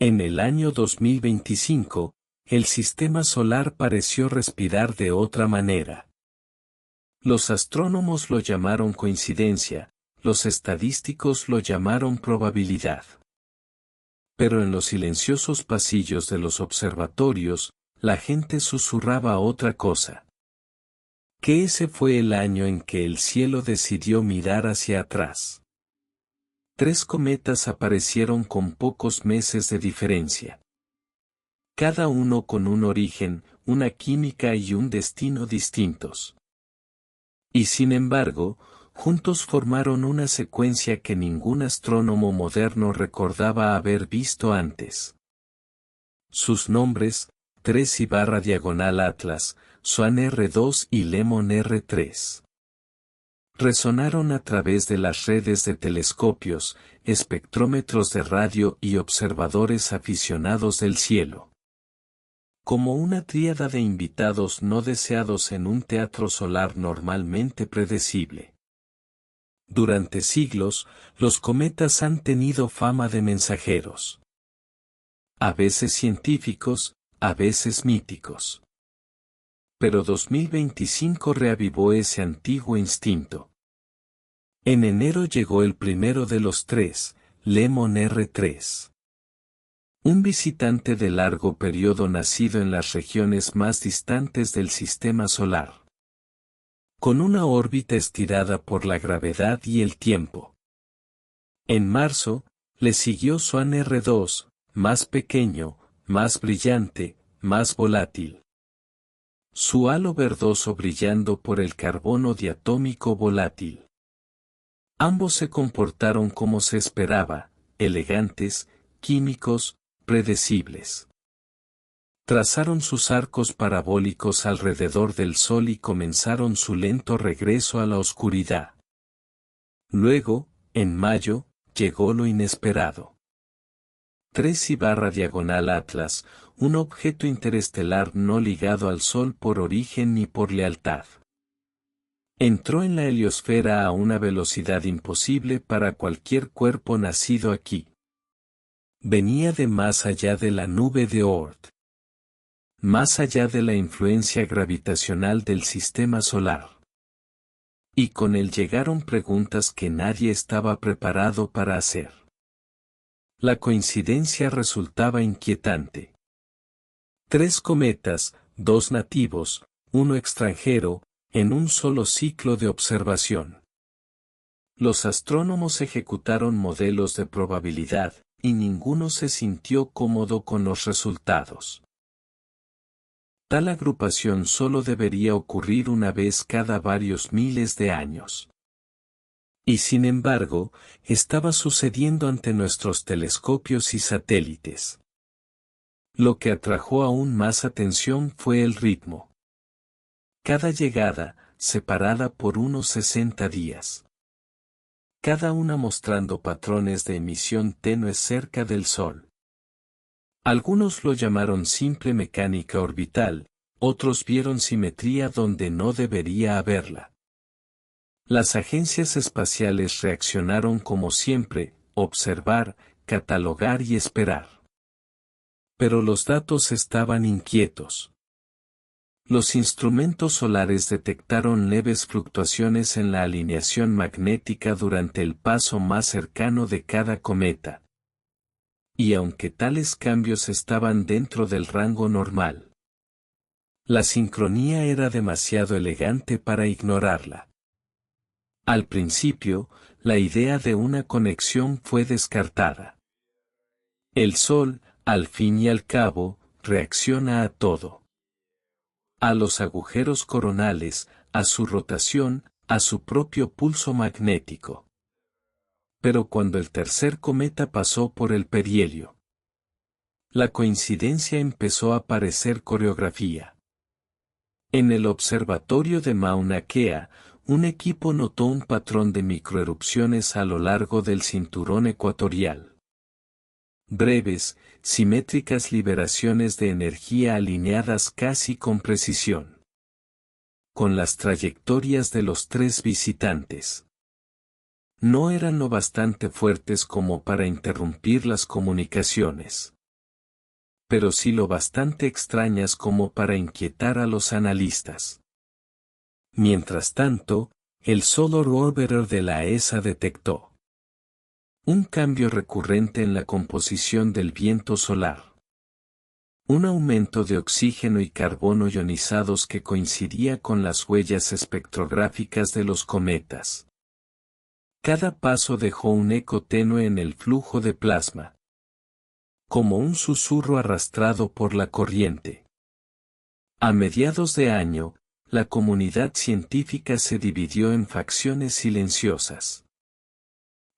En el año 2025, el sistema solar pareció respirar de otra manera. Los astrónomos lo llamaron coincidencia, los estadísticos lo llamaron probabilidad. Pero en los silenciosos pasillos de los observatorios, la gente susurraba otra cosa. Que ese fue el año en que el cielo decidió mirar hacia atrás. 3 cometas aparecieron con pocos meses de diferencia. Cada uno con un origen, una química y un destino distintos. Y sin embargo, juntos formaron una secuencia que ningún astrónomo moderno recordaba haber visto antes. Sus nombres, 3/Atlas, Swan R2 y Lemon R3. Resonaron a través de las redes de telescopios, espectrómetros de radio y observadores aficionados del cielo. Como una tríada de invitados no deseados en un teatro solar normalmente predecible. Durante siglos, los cometas han tenido fama de mensajeros. A veces científicos, a veces míticos. Pero 2025 reavivó ese antiguo instinto. En enero llegó el primero de los 3, Lemon R3. Un visitante de largo periodo nacido en las regiones más distantes del sistema solar. Con una órbita estirada por la gravedad y el tiempo. En marzo, le siguió Swan R2, más pequeño, más brillante, más volátil. Su halo verdoso brillando por el carbono diatómico volátil. Ambos se comportaron como se esperaba, elegantes, químicos, predecibles. Trazaron sus arcos parabólicos alrededor del Sol y comenzaron su lento regreso a la oscuridad. Luego, en mayo, llegó lo inesperado. 3/Atlas, un objeto interestelar no ligado al Sol por origen ni por lealtad. Entró en la heliosfera a una velocidad imposible para cualquier cuerpo nacido aquí. Venía de más allá de la nube de Oort. Más allá de la influencia gravitacional del sistema solar. Y con él llegaron preguntas que nadie estaba preparado para hacer. La coincidencia resultaba inquietante. 3 cometas, 2 nativos, 1 extranjero, en un solo ciclo de observación. Los astrónomos ejecutaron modelos de probabilidad, y ninguno se sintió cómodo con los resultados. Tal agrupación solo debería ocurrir una vez cada varios miles de años. Y sin embargo, estaba sucediendo ante nuestros telescopios y satélites. Lo que atrajo aún más atención fue el ritmo. Cada llegada, separada por unos 60 días. Cada una mostrando patrones de emisión tenues cerca del Sol. Algunos lo llamaron simple mecánica orbital, otros vieron simetría donde no debería haberla. Las agencias espaciales reaccionaron como siempre, observar, catalogar y esperar. Pero los datos estaban inquietos. Los instrumentos solares detectaron leves fluctuaciones en la alineación magnética durante el paso más cercano de cada cometa. Y aunque tales cambios estaban dentro del rango normal, la sincronía era demasiado elegante para ignorarla. Al principio, la idea de una conexión fue descartada. El Sol, al fin y al cabo, reacciona a todo. A los agujeros coronales, a su rotación, a su propio pulso magnético. Pero cuando el tercer cometa pasó por el perihelio, la coincidencia empezó a parecer coreografía. En el observatorio de Mauna Kea, un equipo notó un patrón de microerupciones a lo largo del cinturón ecuatorial. Breves, simétricas liberaciones de energía alineadas casi con precisión. Con las trayectorias de los 3 visitantes. No eran lo bastante fuertes como para interrumpir las comunicaciones. pero sí lo bastante extrañas como para inquietar a los analistas. Mientras tanto, el Solar Orbiter de la ESA detectó un cambio recurrente en la composición del viento solar. Un aumento de oxígeno y carbono ionizados que coincidía con las huellas espectrográficas de los cometas. Cada paso dejó un eco tenue en el flujo de plasma, como un susurro arrastrado por la corriente. A mediados de año, la comunidad científica se dividió en facciones silenciosas.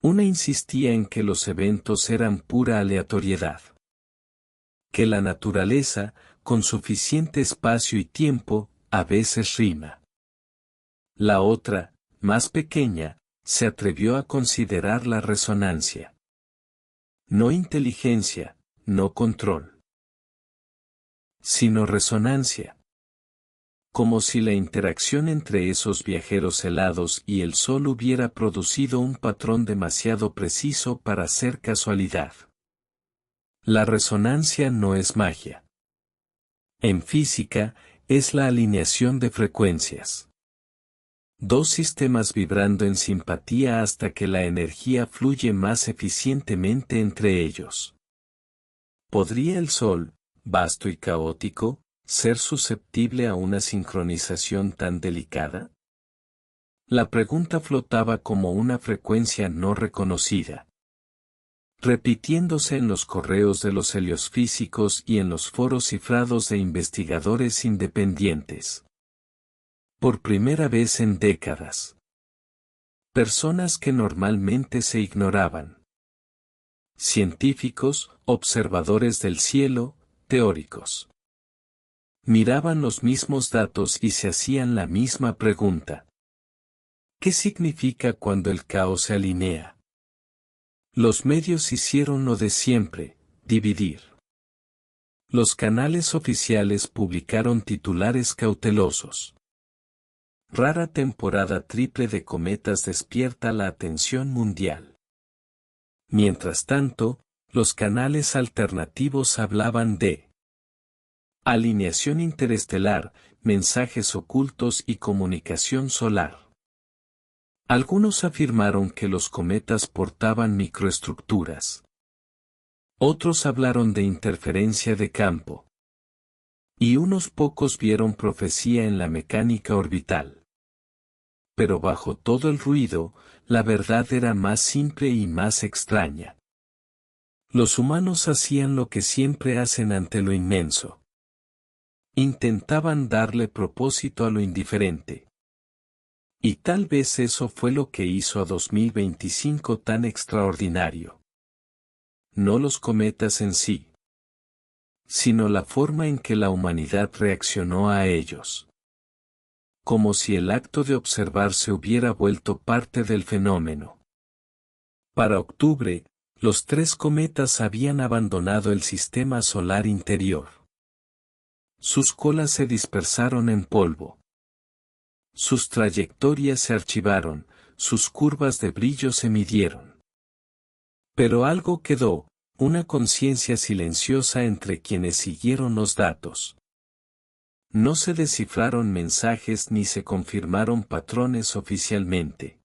Una insistía en que los eventos eran pura aleatoriedad. Que la naturaleza, con suficiente espacio y tiempo, a veces rima. La otra, más pequeña, se atrevió a considerar la resonancia. No inteligencia, no control, sino resonancia. Como si la interacción entre esos viajeros helados y el Sol hubiera producido un patrón demasiado preciso para ser casualidad. La resonancia no es magia. En física, es la alineación de frecuencias. Dos sistemas vibrando en simpatía hasta que la energía fluye más eficientemente entre ellos. ¿Podría el Sol, vasto y caótico, ser susceptible a una sincronización tan delicada? La pregunta flotaba como una frecuencia no reconocida, repitiéndose en los correos de los heliosfísicos y en los foros cifrados de investigadores independientes. Por primera vez en décadas. Personas que normalmente se ignoraban. Científicos, observadores del cielo, teóricos. Miraban los mismos datos y se hacían la misma pregunta. ¿Qué significa cuando el caos se alinea? Los medios hicieron lo de siempre, dividir. Los canales oficiales publicaron titulares cautelosos. Rara temporada triple de cometas despierta la atención mundial. Mientras tanto, los canales alternativos hablaban de alineación interestelar, mensajes ocultos y comunicación solar. Algunos afirmaron que los cometas portaban microestructuras. Otros hablaron de interferencia de campo. Y unos pocos vieron profecía en la mecánica orbital. Pero bajo todo el ruido, la verdad era más simple y más extraña. Los humanos hacían lo que siempre hacen ante lo inmenso. Intentaban darle propósito a lo indiferente. Y tal vez eso fue lo que hizo a 2025 tan extraordinario. No los cometas en sí, sino la forma en que la humanidad reaccionó a ellos. Como si el acto de observar se hubiera vuelto parte del fenómeno. Para octubre, los 3 cometas habían abandonado el sistema solar interior. Sus colas se dispersaron en polvo. Sus trayectorias se archivaron, sus curvas de brillo se midieron. Pero algo quedó, una conciencia silenciosa entre quienes siguieron los datos. No se descifraron mensajes ni se confirmaron patrones oficialmente.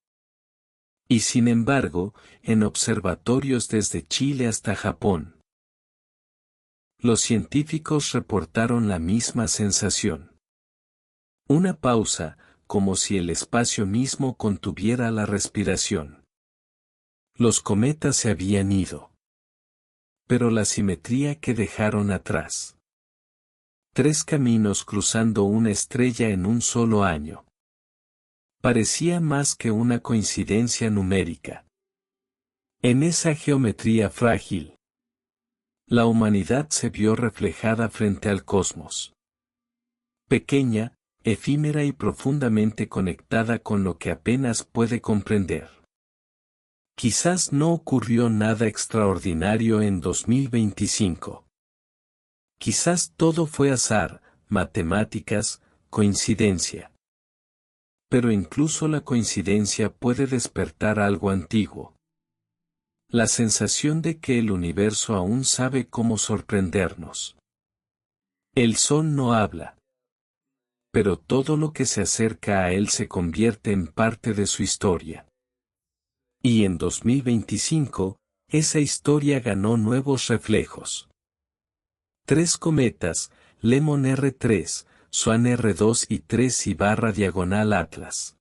Y sin embargo, en observatorios desde Chile hasta Japón, los científicos reportaron la misma sensación. Una pausa, como si el espacio mismo contuviera la respiración. Los cometas se habían ido. Pero la simetría que dejaron atrás. 3 caminos cruzando una estrella en un solo año. Parecía más que una coincidencia numérica. En esa geometría frágil, la humanidad se vio reflejada frente al cosmos. Pequeña, efímera y profundamente conectada con lo que apenas puede comprender. Quizás no ocurrió nada extraordinario en 2025. Quizás todo fue azar, matemáticas, coincidencia. Pero incluso la coincidencia puede despertar algo antiguo. La sensación de que el universo aún sabe cómo sorprendernos. El Sol no habla. Pero todo lo que se acerca a él se convierte en parte de su historia. Y en 2025, esa historia ganó nuevos reflejos. 3 cometas, Lemon R3, Swan R2 y 3/Atlas.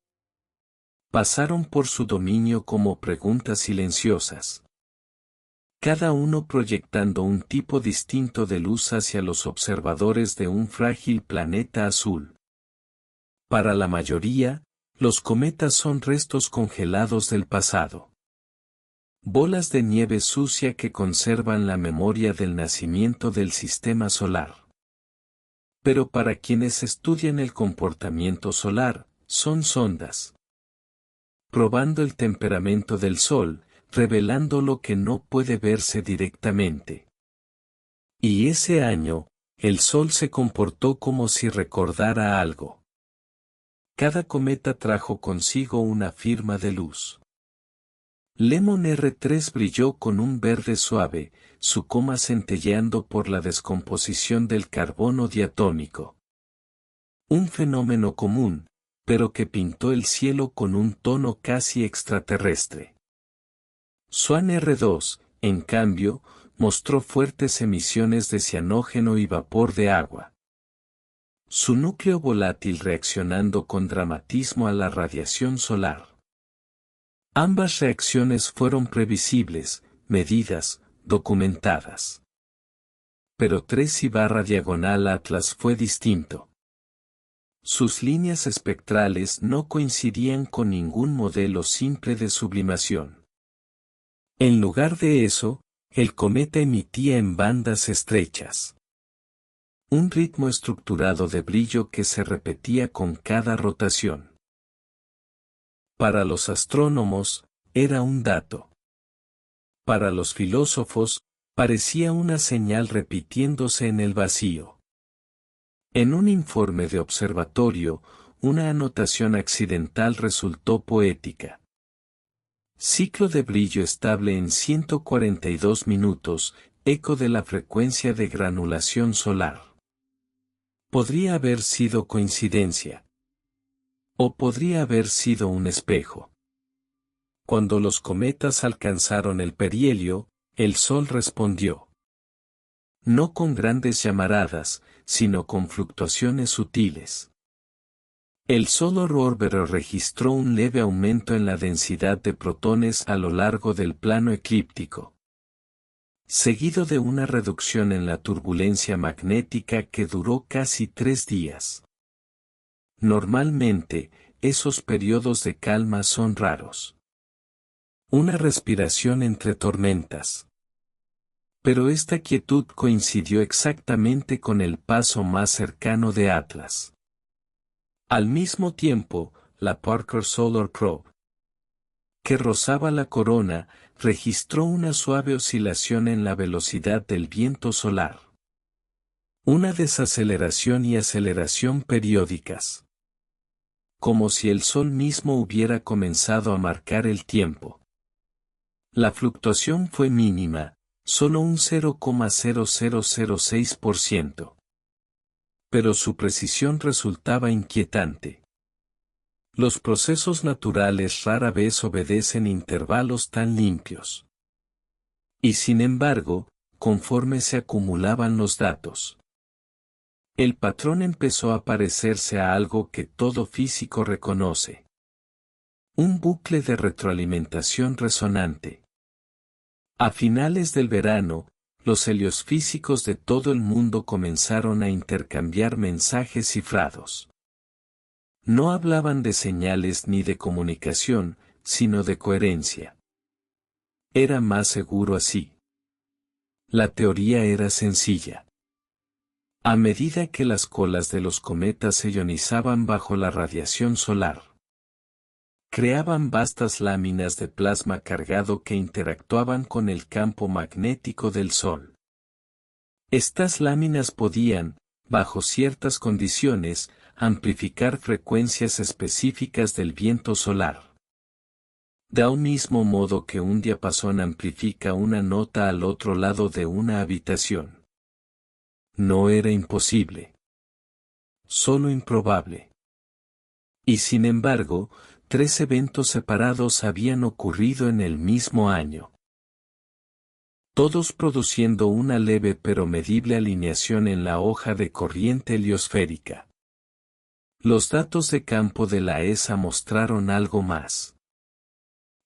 Pasaron por su dominio como preguntas silenciosas. Cada uno proyectando un tipo distinto de luz hacia los observadores de un frágil planeta azul. Para la mayoría, los cometas son restos congelados del pasado. Bolas de nieve sucia que conservan la memoria del nacimiento del sistema solar. Pero para quienes estudian el comportamiento solar, son sondas. Probando el temperamento del Sol, revelando lo que no puede verse directamente. Y ese año, el Sol se comportó como si recordara algo. Cada cometa trajo consigo una firma de luz. Lemon R3 brilló con un verde suave, su coma centelleando por la descomposición del carbono diatómico. Un fenómeno común, pero que pintó el cielo con un tono casi extraterrestre. Swan R2, en cambio, mostró fuertes emisiones de cianógeno y vapor de agua. Su núcleo volátil reaccionando con dramatismo a la radiación solar. Ambas reacciones fueron previsibles, medidas, documentadas. Pero 3/Atlas fue distinto. Sus líneas espectrales no coincidían con ningún modelo simple de sublimación. En lugar de eso, el cometa emitía en bandas estrechas. Un ritmo estructurado de brillo que se repetía con cada rotación. Para los astrónomos, era un dato. Para los filósofos, parecía una señal repitiéndose en el vacío. En un informe de observatorio, una anotación accidental resultó poética. Ciclo de brillo estable en 142 minutos, eco de la frecuencia de granulación solar. Podría haber sido coincidencia. O podría haber sido un espejo. Cuando los cometas alcanzaron el perihelio, el Sol respondió. No con grandes llamaradas, sino con fluctuaciones sutiles. El Solar Orbiter registró un leve aumento en la densidad de protones a lo largo del plano eclíptico, seguido de una reducción en la turbulencia magnética que duró casi 3 días. Normalmente, esos periodos de calma son raros. Una respiración entre tormentas. Pero esta quietud coincidió exactamente con el paso más cercano de Atlas. Al mismo tiempo, la Parker Solar Probe, que rozaba la corona, registró una suave oscilación en la velocidad del viento solar. Una desaceleración y aceleración periódicas. Como si el Sol mismo hubiera comenzado a marcar el tiempo. La fluctuación fue mínima, solo un 0,0006%. Pero su precisión resultaba inquietante. Los procesos naturales rara vez obedecen intervalos tan limpios. Y sin embargo, conforme se acumulaban los datos, el patrón empezó a parecerse a algo que todo físico reconoce. Un bucle de retroalimentación resonante. A finales del verano, los heliosfísicos de todo el mundo comenzaron a intercambiar mensajes cifrados. No hablaban de señales ni de comunicación, sino de coherencia. Era más seguro así. La teoría era sencilla. A medida que las colas de los cometas se ionizaban bajo la radiación solar, creaban vastas láminas de plasma cargado que interactuaban con el campo magnético del Sol. Estas láminas podían, bajo ciertas condiciones, amplificar frecuencias específicas del viento solar. De un mismo modo que un diapasón amplifica una nota al otro lado de una habitación. No era imposible. Solo improbable. Y sin embargo, 3 eventos separados habían ocurrido en el mismo año. Todos produciendo una leve pero medible alineación en la hoja de corriente heliosférica. Los datos de campo de la ESA mostraron algo más.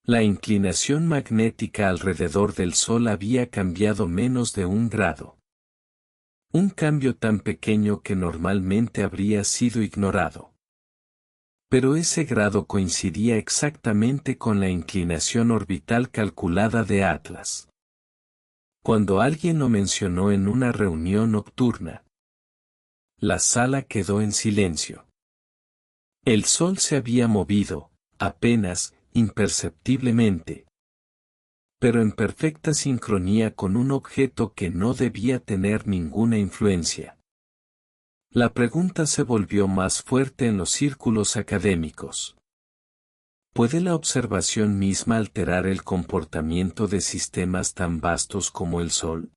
La inclinación magnética alrededor del Sol había cambiado menos de 1 grado. Un cambio tan pequeño que normalmente habría sido ignorado. Pero ese grado coincidía exactamente con la inclinación orbital calculada de Atlas. Cuando alguien lo mencionó en una reunión nocturna, la sala quedó en silencio. El Sol se había movido, apenas, imperceptiblemente, pero en perfecta sincronía con un objeto que no debía tener ninguna influencia. La pregunta se volvió más fuerte en los círculos académicos. ¿Puede la observación misma alterar el comportamiento de sistemas tan vastos como el Sol?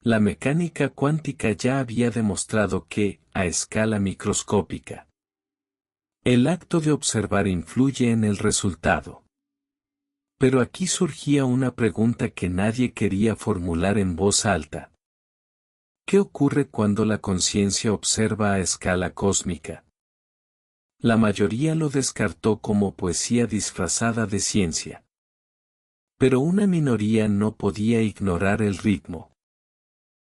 La mecánica cuántica ya había demostrado que, a escala microscópica, el acto de observar influye en el resultado. Pero aquí surgía una pregunta que nadie quería formular en voz alta. ¿Qué ocurre cuando la conciencia observa a escala cósmica? La mayoría lo descartó como poesía disfrazada de ciencia. Pero una minoría no podía ignorar el ritmo.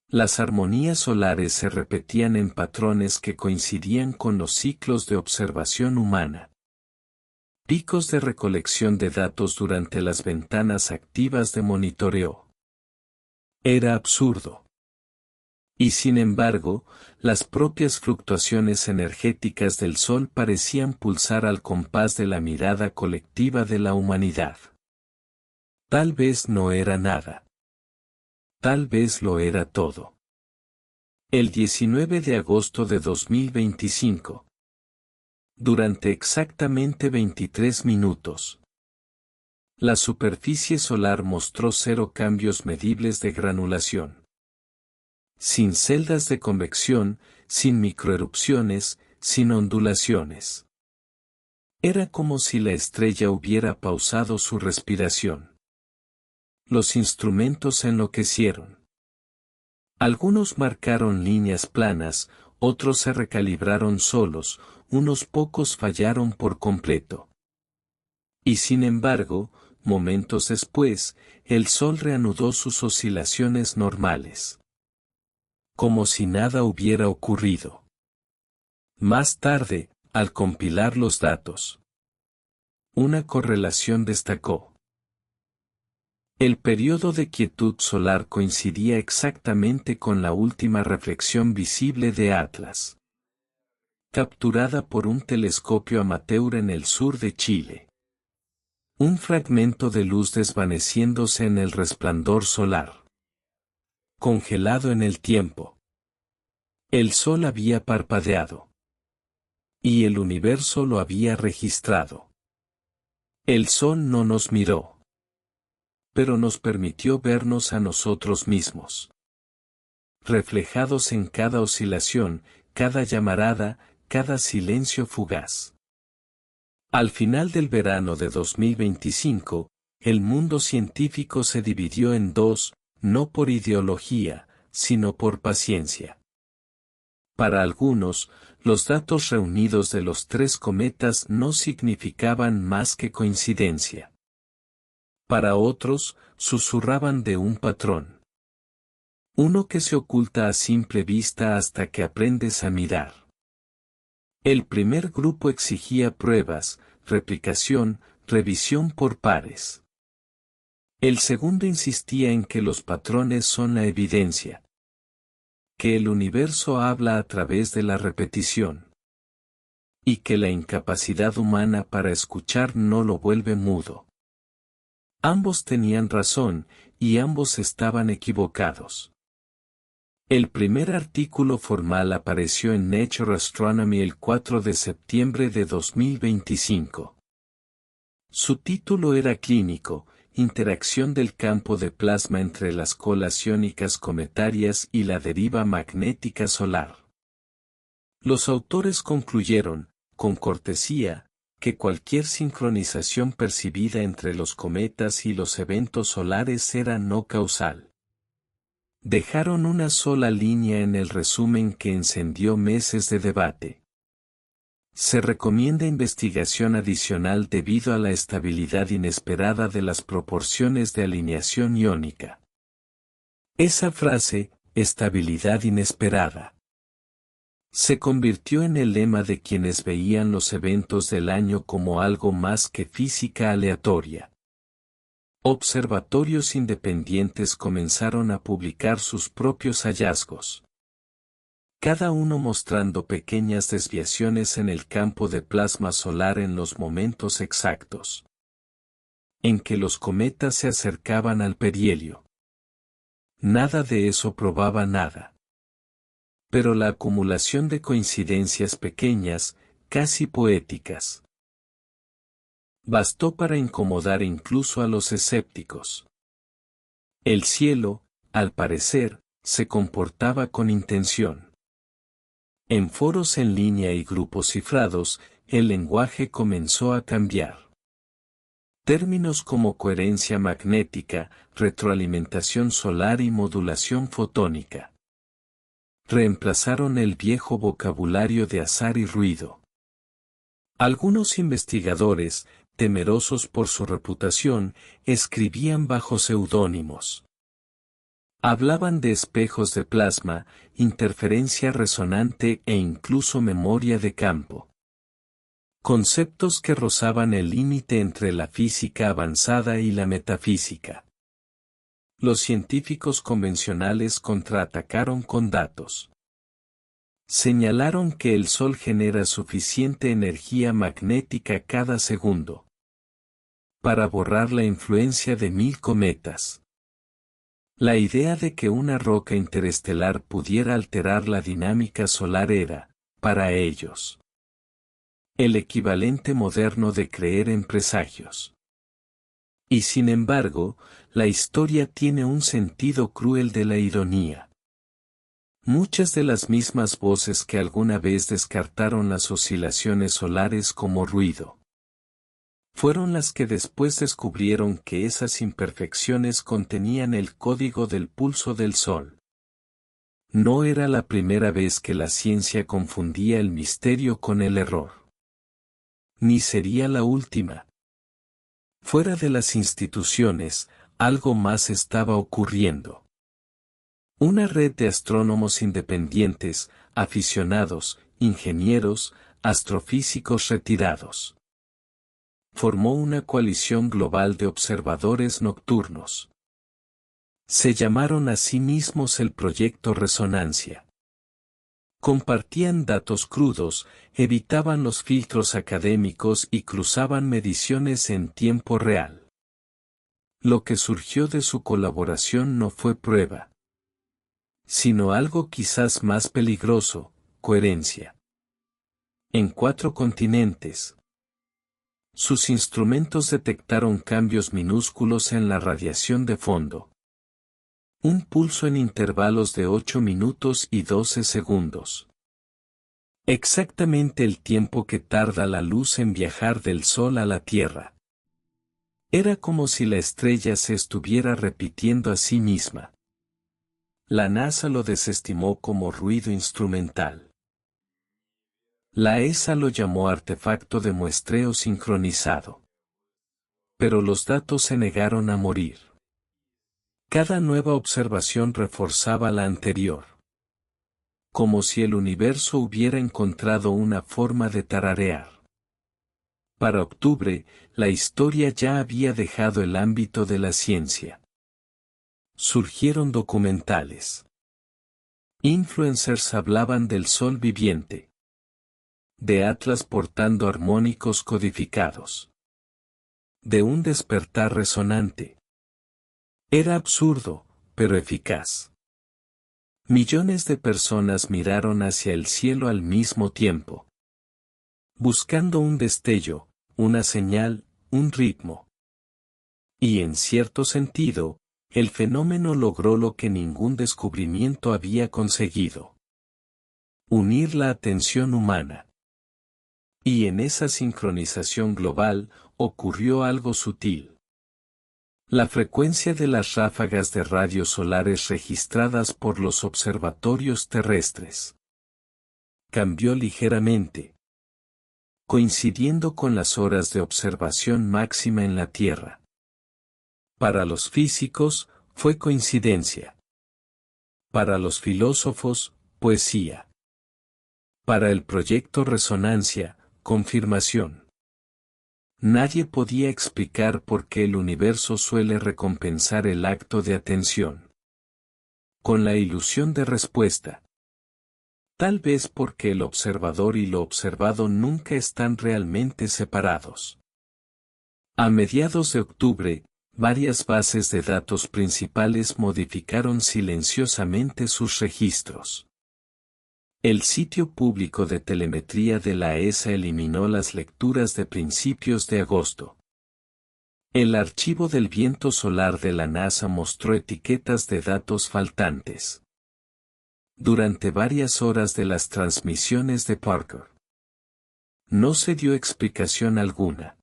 Las armonías solares se repetían en patrones que coincidían con los ciclos de observación humana. Picos de recolección de datos durante las ventanas activas de monitoreo. Era absurdo. Y sin embargo, las propias fluctuaciones energéticas del Sol parecían pulsar al compás de la mirada colectiva de la humanidad. Tal vez no era nada. Tal vez lo era todo. El 19 de agosto de 2025. Durante exactamente 23 minutos. La superficie solar mostró 0 cambios medibles de granulación. Sin celdas de convección, sin microerupciones, sin ondulaciones. Era como si la estrella hubiera pausado su respiración. Los instrumentos enloquecieron. Algunos marcaron líneas planas, otros se recalibraron solos, unos pocos fallaron por completo. Y sin embargo, momentos después, el Sol reanudó sus oscilaciones normales. Como si nada hubiera ocurrido. Más tarde, al compilar los datos, una correlación destacó. El periodo de quietud solar coincidía exactamente con la última reflexión visible de Atlas, capturada por un telescopio amateur en el sur de Chile. Un fragmento de luz desvaneciéndose en el resplandor solar. Congelado en el tiempo. El Sol había parpadeado. Y el universo lo había registrado. El Sol no nos miró. Pero nos permitió vernos a nosotros mismos. Reflejados en cada oscilación, cada llamarada, cada silencio fugaz. Al final del verano de 2025, el mundo científico se dividió en dos, no por ideología, sino por paciencia. Para algunos, los datos reunidos de los 3 cometas no significaban más que coincidencia. Para otros, susurraban de un patrón. Uno que se oculta a simple vista hasta que aprendes a mirar. El primer grupo exigía pruebas, replicación, revisión por pares. El segundo insistía en que los patrones son la evidencia. Que el universo habla a través de la repetición. Y que la incapacidad humana para escuchar no lo vuelve mudo. Ambos tenían razón, y ambos estaban equivocados. El primer artículo formal apareció en Nature Astronomy el 4 de septiembre de 2025. Su título era clínico, interacción del campo de plasma entre las colas iónicas cometarias y la deriva magnética solar. Los autores concluyeron, con cortesía, que cualquier sincronización percibida entre los cometas y los eventos solares era no causal. Dejaron una sola línea en el resumen que encendió meses de debate. Se recomienda investigación adicional debido a la estabilidad inesperada de las proporciones de alineación iónica. Esa frase, estabilidad inesperada, se convirtió en el lema de quienes veían los eventos del año como algo más que física aleatoria. Observatorios independientes comenzaron a publicar sus propios hallazgos, cada uno mostrando pequeñas desviaciones en el campo de plasma solar en los momentos exactos en que los cometas se acercaban al perihelio. Nada de eso probaba nada. Pero la acumulación de coincidencias pequeñas, casi poéticas, bastó para incomodar incluso a los escépticos. El cielo, al parecer, se comportaba con intención. En foros en línea y grupos cifrados, el lenguaje comenzó a cambiar. Términos como coherencia magnética, retroalimentación solar y modulación fotónica reemplazaron el viejo vocabulario de azar y ruido. Algunos investigadores, temerosos por su reputación, escribían bajo seudónimos. Hablaban de espejos de plasma, interferencia resonante e incluso memoria de campo. Conceptos que rozaban el límite entre la física avanzada y la metafísica. Los científicos convencionales contraatacaron con datos. Señalaron que el Sol genera suficiente energía magnética cada segundo para borrar la influencia de 1000 cometas. La idea de que una roca interestelar pudiera alterar la dinámica solar era, para ellos, el equivalente moderno de creer en presagios. Y sin embargo, la historia tiene un sentido cruel de la ironía. Muchas de las mismas voces que alguna vez descartaron las oscilaciones solares como ruido, fueron las que después descubrieron que esas imperfecciones contenían el código del pulso del Sol. No era la primera vez que la ciencia confundía el misterio con el error. Ni sería la última. Fuera de las instituciones, algo más estaba ocurriendo. Una red de astrónomos independientes, aficionados, ingenieros, astrofísicos retirados, formó una coalición global de observadores nocturnos. Se llamaron a sí mismos el Proyecto Resonancia. Compartían datos crudos, evitaban los filtros académicos y cruzaban mediciones en tiempo real. Lo que surgió de su colaboración no fue prueba, sino algo quizás más peligroso, coherencia. En 4 continentes, sus instrumentos detectaron cambios minúsculos en la radiación de fondo. Un pulso en intervalos de 8 minutos y 12 segundos. Exactamente el tiempo que tarda la luz en viajar del Sol a la Tierra. Era como si la estrella se estuviera repitiendo a sí misma. La NASA lo desestimó como ruido instrumental. La ESA lo llamó artefacto de muestreo sincronizado. Pero los datos se negaron a morir. Cada nueva observación reforzaba la anterior. Como si el universo hubiera encontrado una forma de tararear. Para octubre, la historia ya había dejado el ámbito de la ciencia. Surgieron documentales. Influencers hablaban del Sol viviente. De Atlas portando armónicos codificados. De un despertar resonante. Era absurdo, pero eficaz. Millones de personas miraron hacia el cielo al mismo tiempo, buscando un destello, una señal, un ritmo. Y en cierto sentido, el fenómeno logró lo que ningún descubrimiento había conseguido: unir la atención humana. Y en esa sincronización global, ocurrió algo sutil. La frecuencia de las ráfagas de rayos solares registradas por los observatorios terrestres cambió ligeramente, coincidiendo con las horas de observación máxima en la Tierra. Para los físicos, fue coincidencia. Para los filósofos, poesía. Para el proyecto Resonancia, confirmación. Nadie podía explicar por qué el universo suele recompensar el acto de atención con la ilusión de respuesta. Tal vez porque el observador y lo observado nunca están realmente separados. A mediados de octubre, varias bases de datos principales modificaron silenciosamente sus registros. El sitio público de telemetría de la ESA eliminó las lecturas de principios de agosto. El archivo del viento solar de la NASA mostró etiquetas de datos faltantes. Durante varias horas de las transmisiones de Parker, no se dio explicación alguna.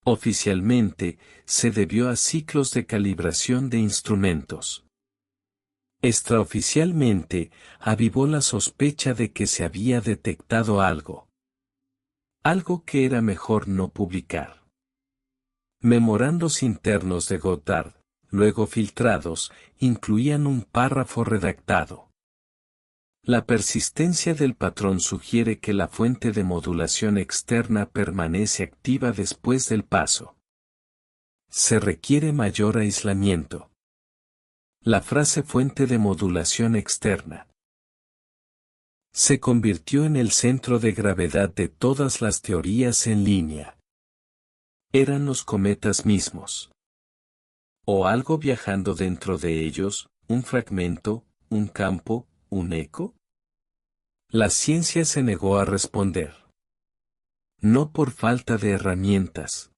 Oficialmente, se debió a ciclos de calibración de instrumentos. Extraoficialmente, avivó la sospecha de que se había detectado algo. Algo que era mejor no publicar. Memorandos internos de Goddard, luego filtrados, incluían un párrafo redactado. La persistencia del patrón sugiere que la fuente de modulación externa permanece activa después del paso. Se requiere mayor aislamiento. La frase fuente de modulación externa se convirtió en el centro de gravedad de todas las teorías en línea. Eran los cometas mismos. O algo viajando dentro de ellos, un fragmento, un campo, un eco. La ciencia se negó a responder. No por falta de herramientas,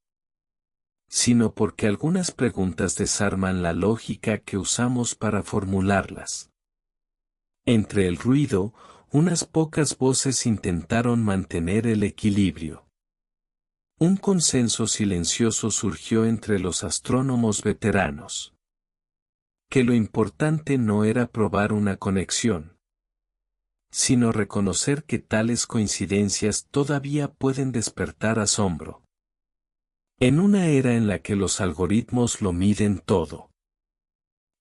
sino porque algunas preguntas desarman la lógica que usamos para formularlas. Entre el ruido, unas pocas voces intentaron mantener el equilibrio. Un consenso silencioso surgió entre los astrónomos veteranos. Que lo importante no era probar una conexión, sino reconocer que tales coincidencias todavía pueden despertar asombro. En una era en la que los algoritmos lo miden todo,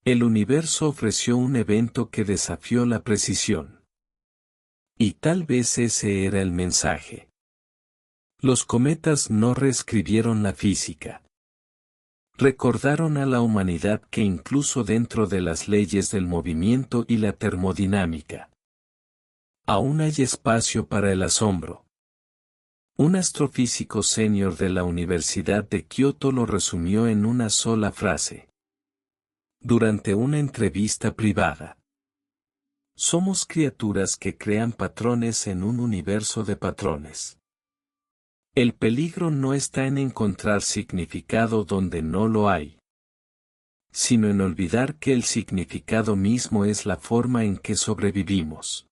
el universo ofreció un evento que desafió la precisión. Y tal vez ese era el mensaje. Los cometas no reescribieron la física. Recordaron a la humanidad que incluso dentro de las leyes del movimiento y la termodinámica, aún hay espacio para el asombro. Un astrofísico senior de la Universidad de Kioto lo resumió en una sola frase. Durante una entrevista privada. Somos criaturas que crean patrones en un universo de patrones. El peligro no está en encontrar significado donde no lo hay, sino en olvidar que el significado mismo es la forma en que sobrevivimos.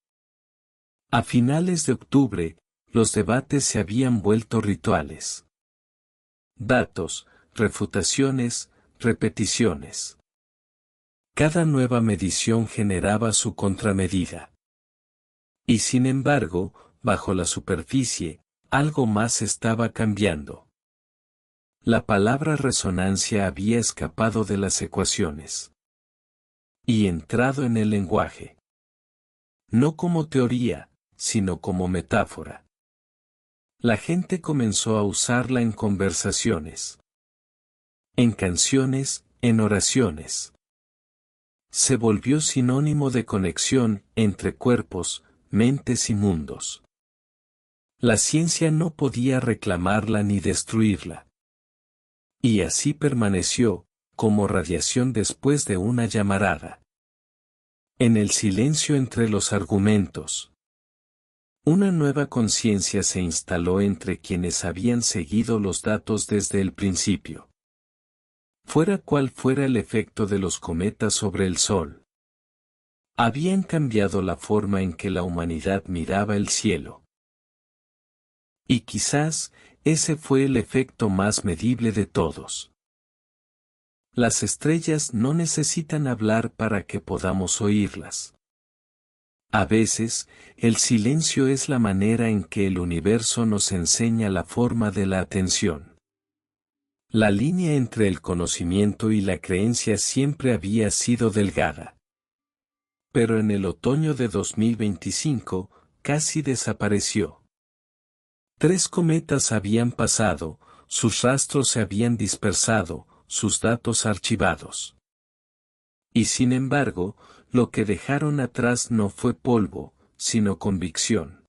A finales de octubre, los debates se habían vuelto rituales. Datos, refutaciones, repeticiones. Cada nueva medición generaba su contramedida. Y sin embargo, bajo la superficie, algo más estaba cambiando. La palabra resonancia había escapado de las ecuaciones y entrado en el lenguaje. No como teoría, sino como metáfora. La gente comenzó a usarla en conversaciones, en canciones, en oraciones. Se volvió sinónimo de conexión entre cuerpos, mentes y mundos. La ciencia no podía reclamarla ni destruirla. Y así permaneció, como radiación después de una llamarada. En el silencio entre los argumentos. Una nueva conciencia se instaló entre quienes habían seguido los datos desde el principio. Fuera cual fuera el efecto de los cometas sobre el Sol, habían cambiado la forma en que la humanidad miraba el cielo. Y quizás, ese fue el efecto más medible de todos. Las estrellas no necesitan hablar para que podamos oírlas. A veces, el silencio es la manera en que el universo nos enseña la forma de la atención. La línea entre el conocimiento y la creencia siempre había sido delgada. Pero en el otoño de 2025, casi desapareció. 3 cometas habían pasado, sus rastros se habían dispersado, sus datos archivados. Y sin embargo, lo que dejaron atrás no fue polvo, sino convicción.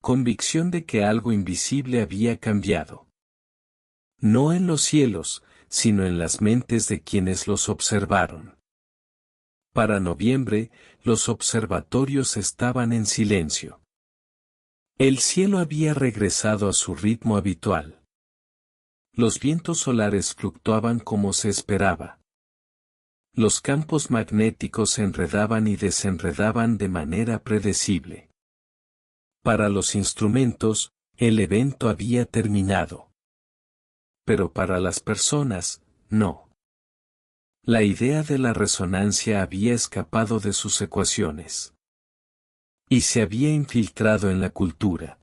Convicción de que algo invisible había cambiado. No en los cielos, sino en las mentes de quienes los observaron. Para noviembre, los observatorios estaban en silencio. El cielo había regresado a su ritmo habitual. Los vientos solares fluctuaban como se esperaba. Los campos magnéticos se enredaban y desenredaban de manera predecible. Para los instrumentos, el evento había terminado. Pero para las personas, no. La idea de la resonancia había escapado de sus ecuaciones. Y se había infiltrado en la cultura.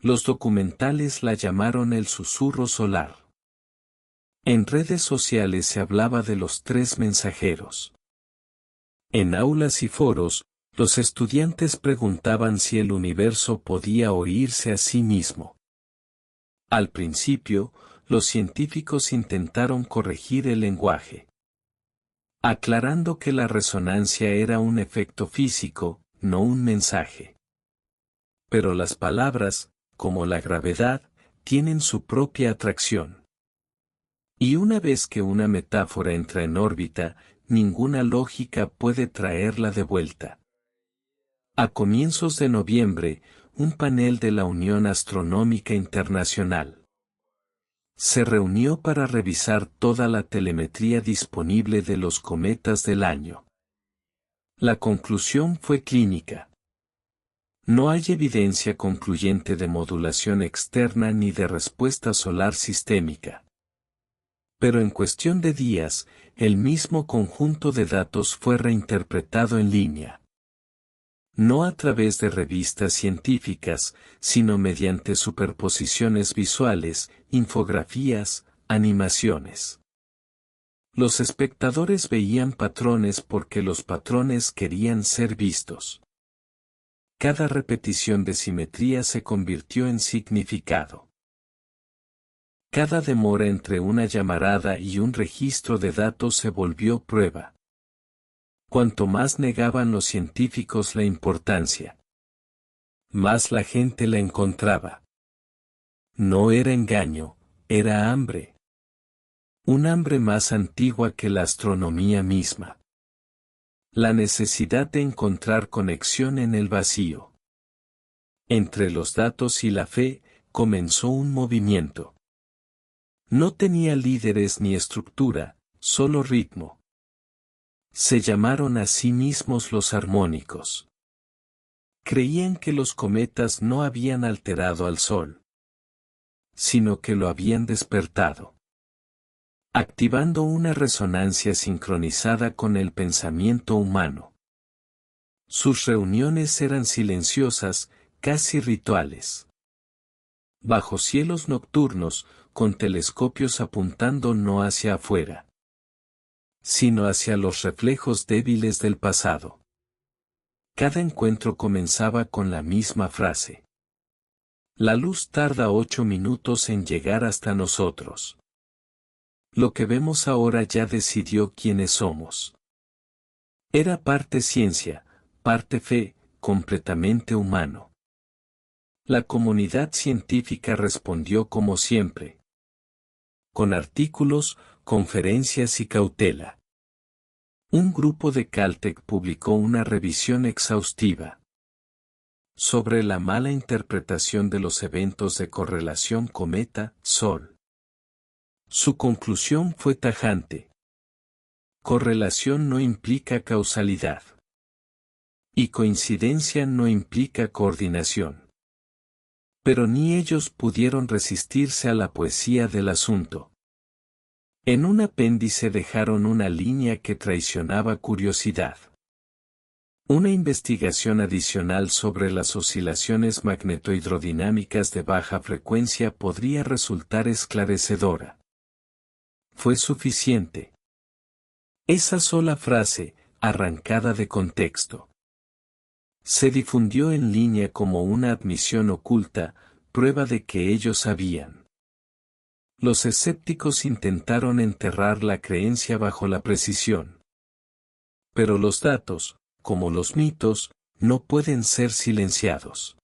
Los documentales la llamaron el susurro solar. En redes sociales se hablaba de los 3 mensajeros. En aulas y foros, los estudiantes preguntaban si el universo podía oírse a sí mismo. Al principio, los científicos intentaron corregir el lenguaje, aclarando que la resonancia era un efecto físico, no un mensaje. Pero las palabras, como la gravedad, tienen su propia atracción. Y una vez que una metáfora entra en órbita, ninguna lógica puede traerla de vuelta. A comienzos de noviembre, un panel de la Unión Astronómica Internacional se reunió para revisar toda la telemetría disponible de los cometas del año. La conclusión fue clínica. No hay evidencia concluyente de modulación externa ni de respuesta solar sistémica. Pero en cuestión de días, el mismo conjunto de datos fue reinterpretado en línea. No a través de revistas científicas, sino mediante superposiciones visuales, infografías, animaciones. Los espectadores veían patrones porque los patrones querían ser vistos. Cada repetición de simetría se convirtió en significado. Cada demora entre una llamarada y un registro de datos se volvió prueba. Cuanto más negaban los científicos la importancia, más la gente la encontraba. No era engaño, era hambre. Un hambre más antigua que la astronomía misma. La necesidad de encontrar conexión en el vacío. Entre los datos y la fe, comenzó un movimiento. No tenía líderes ni estructura, solo ritmo. Se llamaron a sí mismos los armónicos. Creían que los cometas no habían alterado al Sol, sino que lo habían despertado, activando una resonancia sincronizada con el pensamiento humano. Sus reuniones eran silenciosas, casi rituales. Bajo cielos nocturnos, con telescopios apuntando no hacia afuera, sino hacia los reflejos débiles del pasado. Cada encuentro comenzaba con la misma frase. La luz tarda 8 minutos en llegar hasta nosotros. Lo que vemos ahora ya decidió quiénes somos. Era parte ciencia, parte fe, completamente humano. La comunidad científica respondió como siempre. Con artículos, conferencias y cautela. Un grupo de Caltech publicó una revisión exhaustiva sobre la mala interpretación de los eventos de correlación cometa-Sol. Su conclusión fue tajante. Correlación no implica causalidad. Y coincidencia no implica coordinación. Pero ni ellos pudieron resistirse a la poesía del asunto. En un apéndice dejaron una línea que traicionaba curiosidad. Una investigación adicional sobre las oscilaciones magnetohidrodinámicas de baja frecuencia podría resultar esclarecedora. Fue suficiente. Esa sola frase, arrancada de contexto, se difundió en línea como una admisión oculta, prueba de que ellos sabían. Los escépticos intentaron enterrar la creencia bajo la precisión. Pero los datos, como los mitos, no pueden ser silenciados.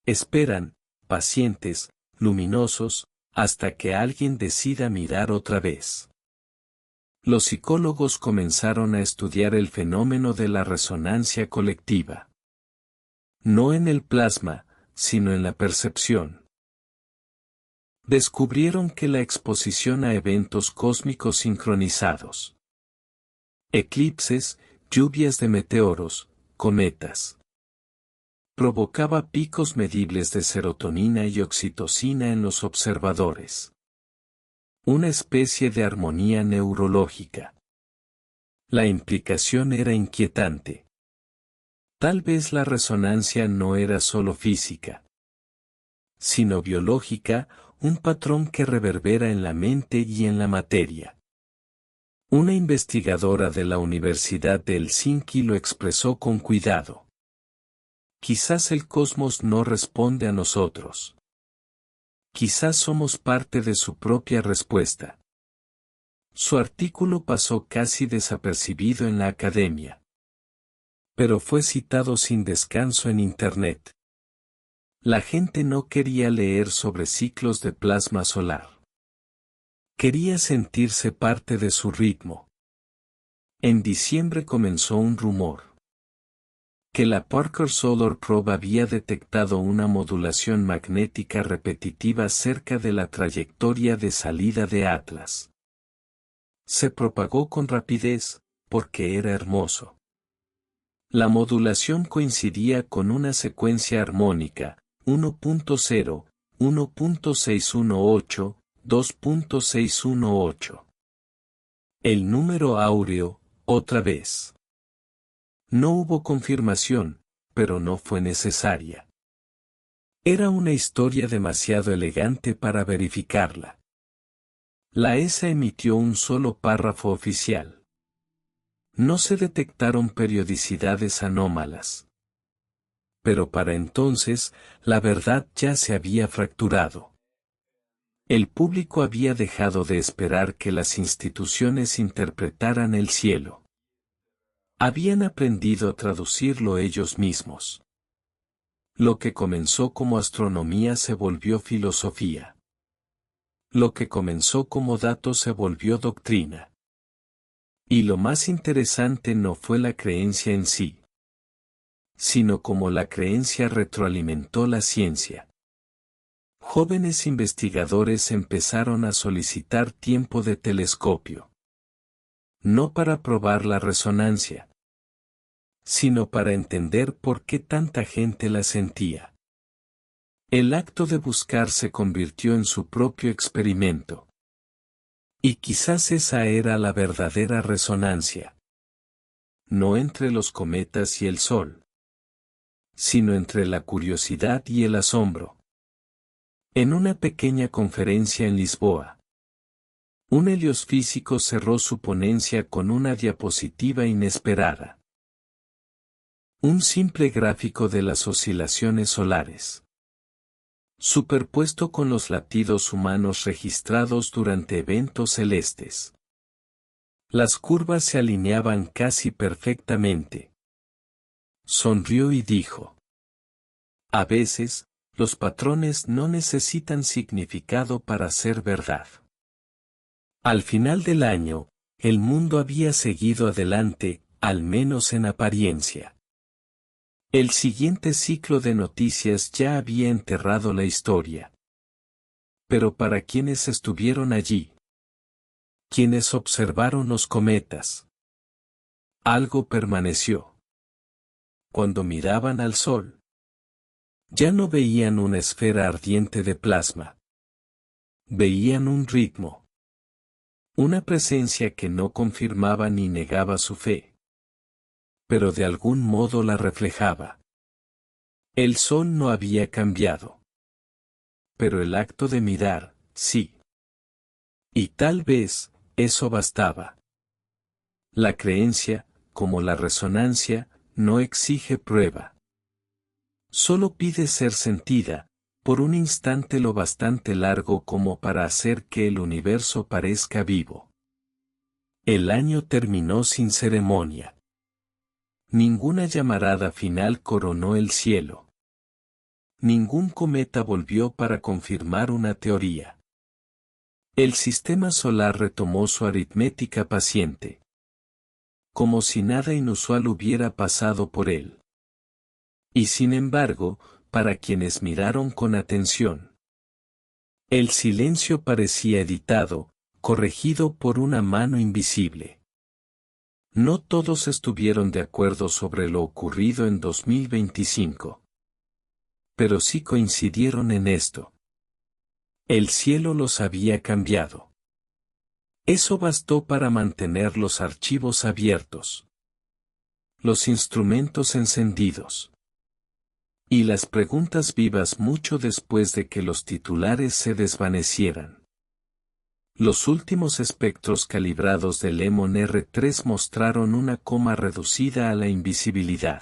Esperan, pacientes, luminosos, hasta que alguien decida mirar otra vez. Los psicólogos comenzaron a estudiar el fenómeno de la resonancia colectiva. No en el plasma, sino en la percepción. Descubrieron que la exposición a eventos cósmicos sincronizados, eclipses, lluvias de meteoros, cometas, provocaba picos medibles de serotonina y oxitocina en los observadores. Una especie de armonía neurológica. La implicación era inquietante. Tal vez la resonancia no era solo física, sino biológica, un patrón que reverbera en la mente y en la materia. Una investigadora de la Universidad de Helsinki lo expresó con cuidado. Quizás el cosmos no responde a nosotros. Quizás somos parte de su propia respuesta. Su artículo pasó casi desapercibido en la academia. Pero fue citado sin descanso en Internet. La gente no quería leer sobre ciclos de plasma solar. Quería sentirse parte de su ritmo. En diciembre comenzó un rumor. Que la Parker Solar Probe había detectado una modulación magnética repetitiva cerca de la trayectoria de salida de Atlas. Se propagó con rapidez, porque era hermoso. La modulación coincidía con una secuencia armónica, 1.0, 1.618, 2.618. El número áureo, otra vez. No hubo confirmación, pero no fue necesaria. Era una historia demasiado elegante para verificarla. La ESA emitió un solo párrafo oficial. No se detectaron periodicidades anómalas. Pero para entonces, la verdad ya se había fracturado. El público había dejado de esperar que las instituciones interpretaran el cielo. Habían aprendido a traducirlo ellos mismos. Lo que comenzó como astronomía se volvió filosofía. Lo que comenzó como datos se volvió doctrina. Y lo más interesante no fue la creencia en sí, sino como la creencia retroalimentó la ciencia. Jóvenes investigadores empezaron a solicitar tiempo de telescopio. No para probar la resonancia, sino para entender por qué tanta gente la sentía. El acto de buscar se convirtió en su propio experimento. Y quizás esa era la verdadera resonancia. No entre los cometas y el Sol, sino entre la curiosidad y el asombro. En una pequeña conferencia en Lisboa, un heliosfísico cerró su ponencia con una diapositiva inesperada. Un simple gráfico de las oscilaciones solares, superpuesto con los latidos humanos registrados durante eventos celestes. Las curvas se alineaban casi perfectamente. Sonrió y dijo: a veces, los patrones no necesitan significado para ser verdad. Al final del año, el mundo había seguido adelante, al menos en apariencia. El siguiente ciclo de noticias ya había enterrado la historia. Pero para quienes estuvieron allí, quienes observaron los cometas, algo permaneció. Cuando miraban al Sol, ya no veían una esfera ardiente de plasma. Veían un ritmo. Una presencia que no confirmaba ni negaba su fe, pero de algún modo la reflejaba. El Sol no había cambiado. Pero el acto de mirar, sí. Y tal vez, eso bastaba. La creencia, como la resonancia, no exige prueba. Solo pide ser sentida, por un instante lo bastante largo como para hacer que el universo parezca vivo. El año terminó sin ceremonia. Ninguna llamarada final coronó el cielo. Ningún cometa volvió para confirmar una teoría. El sistema solar retomó su aritmética paciente, como si nada inusual hubiera pasado por él. Y sin embargo, para quienes miraron con atención, el silencio parecía editado, corregido por una mano invisible. No todos estuvieron de acuerdo sobre lo ocurrido en 2025. Pero sí coincidieron en esto. El cielo los había cambiado. Eso bastó para mantener los archivos abiertos, los instrumentos encendidos y las preguntas vivas mucho después de que los titulares se desvanecieran. Los últimos espectros calibrados del Lemon R3 mostraron una coma reducida a la invisibilidad.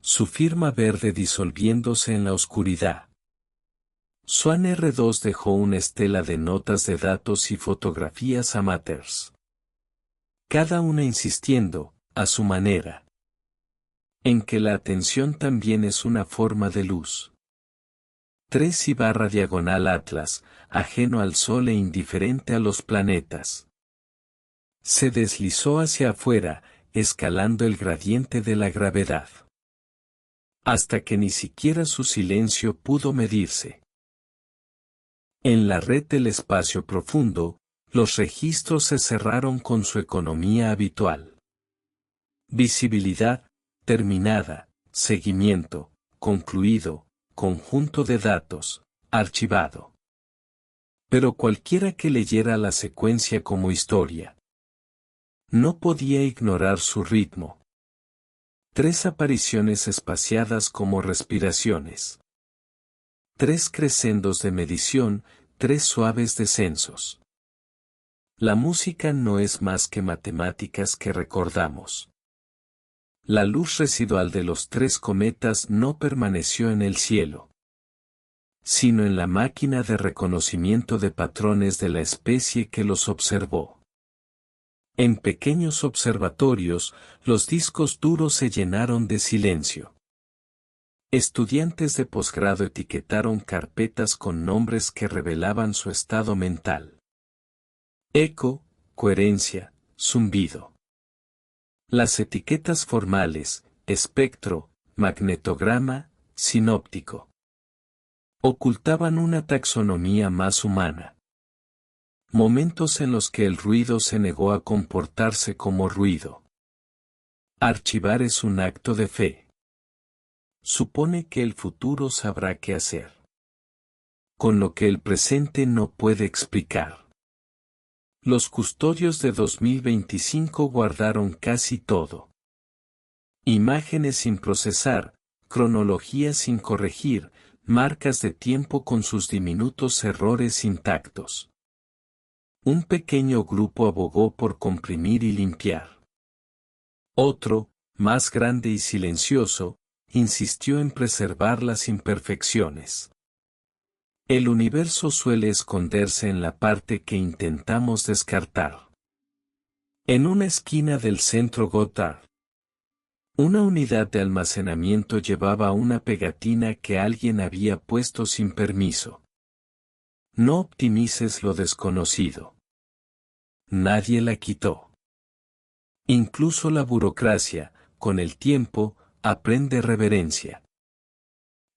Su firma verde disolviéndose en la oscuridad. Swan R2 dejó una estela de notas de datos y fotografías amateurs. Cada una insistiendo, a su manera, en que la atención también es una forma de luz. 3/diagonal Atlas, ajeno al Sol e indiferente a los planetas. Se deslizó hacia afuera, escalando el gradiente de la gravedad. Hasta que ni siquiera su silencio pudo medirse. En la red del espacio profundo, los registros se cerraron con su economía habitual. Visibilidad, terminada, seguimiento, concluido, conjunto de datos, archivado. Pero cualquiera que leyera la secuencia como historia, no podía ignorar su ritmo. 3 apariciones espaciadas como respiraciones. 3 crescendos de medición, 3 suaves descensos. La música no es más que matemáticas que recordamos. La luz residual de los 3 cometas no permaneció en el cielo, sino en la máquina de reconocimiento de patrones de la especie que los observó. En pequeños observatorios, los discos duros se llenaron de silencio. Estudiantes de posgrado etiquetaron carpetas con nombres que revelaban su estado mental. Eco, coherencia, zumbido. Las etiquetas formales, espectro, magnetograma, sinóptico, ocultaban una taxonomía más humana. Momentos en los que el ruido se negó a comportarse como ruido. Archivar es un acto de fe. Supone que el futuro sabrá qué hacer con lo que el presente no puede explicar. Los custodios de 2025 guardaron casi todo. Imágenes sin procesar, cronologías sin corregir, marcas de tiempo con sus diminutos errores intactos. Un pequeño grupo abogó por comprimir y limpiar. Otro, más grande y silencioso, insistió en preservar las imperfecciones. El universo suele esconderse en la parte que intentamos descartar. En una esquina del centro Goddard, una unidad de almacenamiento llevaba una pegatina que alguien había puesto sin permiso. No optimices lo desconocido. Nadie la quitó. Incluso la burocracia, con el tiempo, aprende reverencia.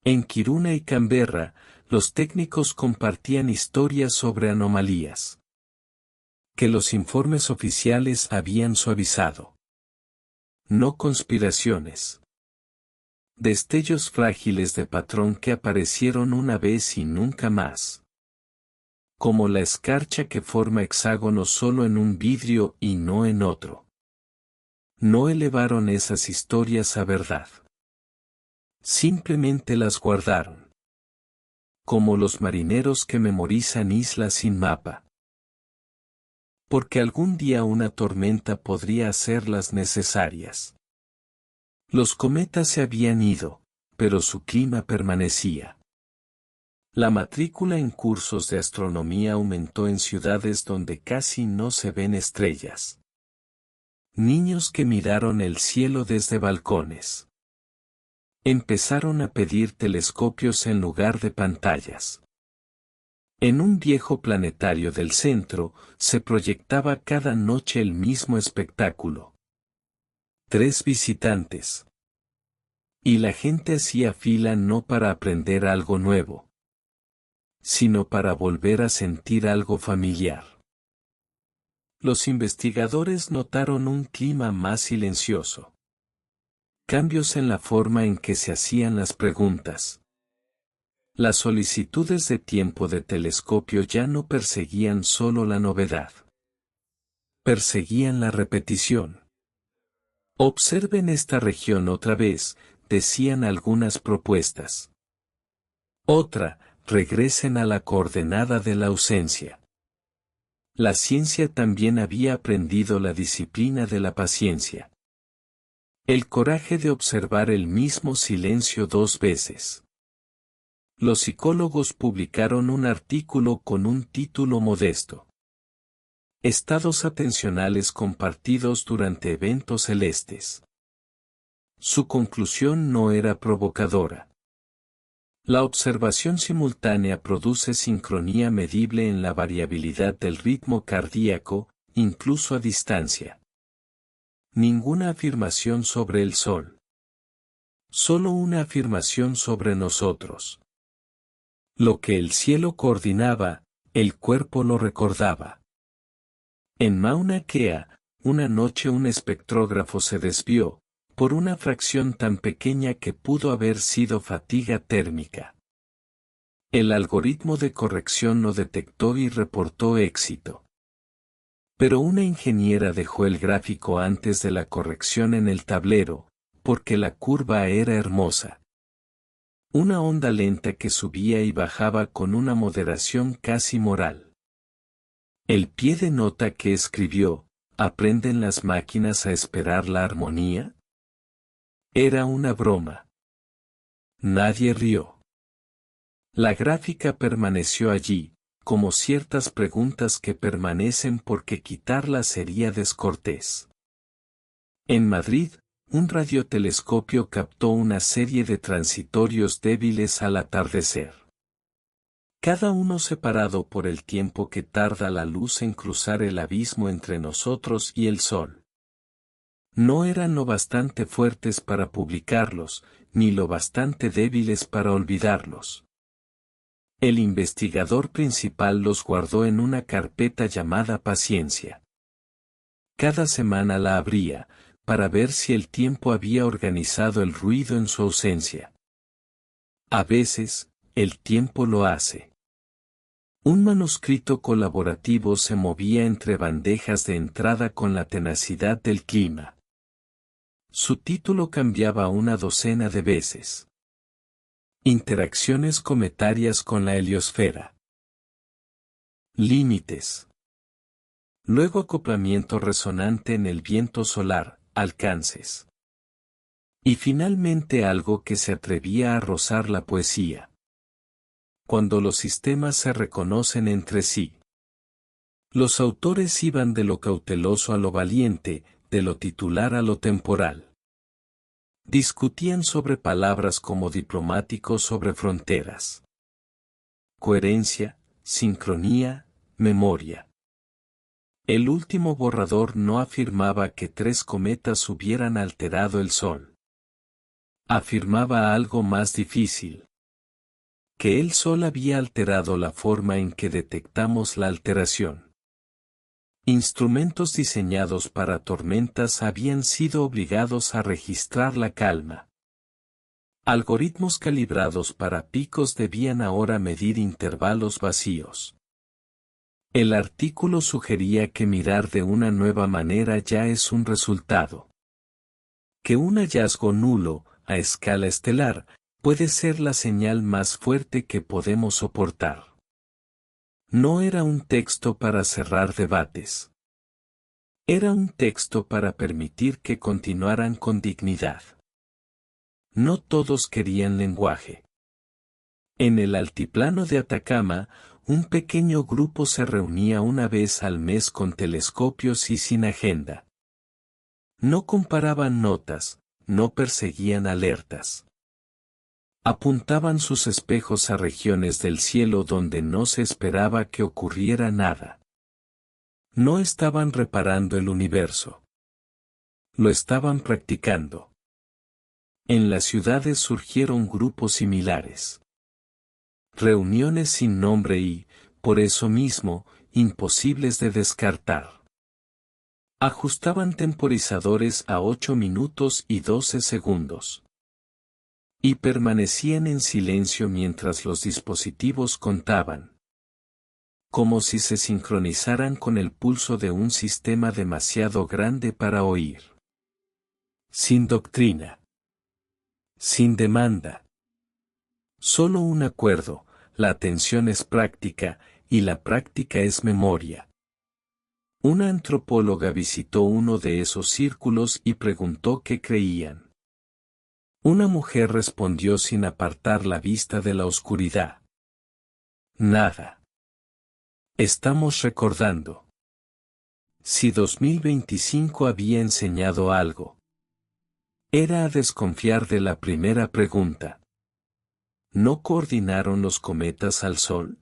En Kiruna y Canberra, Los técnicos compartían historias sobre anomalías que los informes oficiales habían suavizado. No conspiraciones. Destellos frágiles de patrón que aparecieron una vez y nunca más. Como la escarcha que forma hexágonos solo en un vidrio y no en otro. No elevaron esas historias a verdad. Simplemente las guardaron. Como los marineros que memorizan islas sin mapa. Porque algún día una tormenta podría hacerlas necesarias. Los cometas se habían ido, pero su clima permanecía. La matrícula en cursos de astronomía aumentó en ciudades donde casi no se ven estrellas. Niños que miraron el cielo desde balcones. Empezaron a pedir telescopios en lugar de pantallas. En un viejo planetario del centro, se proyectaba cada noche el mismo espectáculo. 3 visitantes. Y la gente hacía fila no para aprender algo nuevo, sino para volver a sentir algo familiar. Los investigadores notaron un clima más silencioso. Cambios en la forma en que se hacían las preguntas. Las solicitudes de tiempo de telescopio ya no perseguían solo la novedad. Perseguían la repetición. Observen esta región otra vez, decían algunas propuestas. Otra, regresen a la coordenada de la ausencia. La ciencia también había aprendido la disciplina de la paciencia. El coraje de observar el mismo silencio 2 veces. Los psicólogos publicaron un artículo con un título modesto. Estados atencionales compartidos durante eventos celestes. Su conclusión no era provocadora. La observación simultánea produce sincronía medible en la variabilidad del ritmo cardíaco, incluso a distancia. Ninguna afirmación sobre el Sol. Solo una afirmación sobre nosotros. Lo que el cielo coordinaba, el cuerpo lo recordaba. En Mauna Kea, una noche un espectrógrafo se desvió, por una fracción tan pequeña que pudo haber sido fatiga térmica. El algoritmo de corrección lo detectó y reportó éxito. Pero una ingeniera dejó el gráfico antes de la corrección en el tablero, porque la curva era hermosa. Una onda lenta que subía y bajaba con una moderación casi moral. El pie de nota que escribió, ¿aprenden las máquinas a esperar la armonía? Era una broma. Nadie rió. La gráfica permaneció allí, como ciertas preguntas que permanecen porque quitarlas sería descortés. En Madrid, un radiotelescopio captó una serie de transitorios débiles al atardecer. Cada uno separado por el tiempo que tarda la luz en cruzar el abismo entre nosotros y el Sol. No eran lo bastante fuertes para publicarlos, ni lo bastante débiles para olvidarlos. El investigador principal los guardó en una carpeta llamada Paciencia. Cada semana la abría, para ver si el tiempo había organizado el ruido en su ausencia. A veces, el tiempo lo hace. Un manuscrito colaborativo se movía entre bandejas de entrada con la tenacidad del clima. Su título cambiaba una docena de veces. Interacciones cometarias con la heliosfera. Límites. Luego acoplamiento resonante en el viento solar, alcances. Y finalmente algo que se atrevía a rozar la poesía. Cuando los sistemas se reconocen entre sí. Los autores iban de lo cauteloso a lo valiente, de lo titular a lo temporal. Discutían sobre palabras como diplomáticos sobre fronteras. Coherencia, sincronía, memoria. El último borrador no afirmaba que 3 cometas hubieran alterado el Sol. Afirmaba algo más difícil. que el Sol había alterado la forma en que detectamos la alteración. Instrumentos diseñados para tormentas habían sido obligados a registrar la calma. Algoritmos calibrados para picos debían ahora medir intervalos vacíos. El artículo sugería que mirar de una nueva manera ya es un resultado. Que un hallazgo nulo, a escala estelar, puede ser la señal más fuerte que podemos soportar. No era un texto para cerrar debates. Era un texto para permitir que continuaran con dignidad. No todos querían lenguaje. En el altiplano de Atacama, un pequeño grupo se reunía una vez al mes con telescopios y sin agenda. No comparaban notas, no perseguían alertas. Apuntaban sus espejos a regiones del cielo donde no se esperaba que ocurriera nada. No estaban reparando el universo. Lo estaban practicando. En las ciudades surgieron grupos similares. Reuniones sin nombre y, por eso mismo, imposibles de descartar. Ajustaban temporizadores a 8 minutos y 12 segundos. Y permanecían en silencio mientras los dispositivos contaban. Como si se sincronizaran con el pulso de un sistema demasiado grande para oír. Sin doctrina. Sin demanda. Solo un acuerdo, la atención es práctica, y la práctica es memoria. Una antropóloga visitó uno de esos círculos y preguntó qué creían. Una mujer respondió sin apartar la vista de la oscuridad. Nada. Estamos recordando. Si 2025 había enseñado algo, era a desconfiar de la primera pregunta. ¿No coordinaron los cometas al Sol?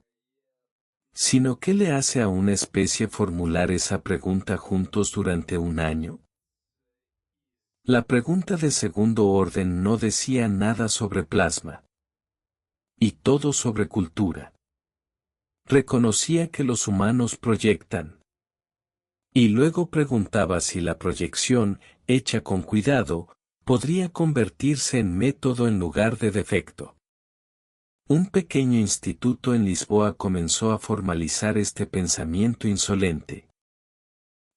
Sino ¿qué le hace a una especie formular esa pregunta juntos durante un año? La pregunta de segundo orden no decía nada sobre plasma. Y todo sobre cultura. Reconocía que los humanos proyectan. Y luego preguntaba si la proyección, hecha con cuidado, podría convertirse en método en lugar de defecto. Un pequeño instituto en Lisboa comenzó a formalizar este pensamiento insolente.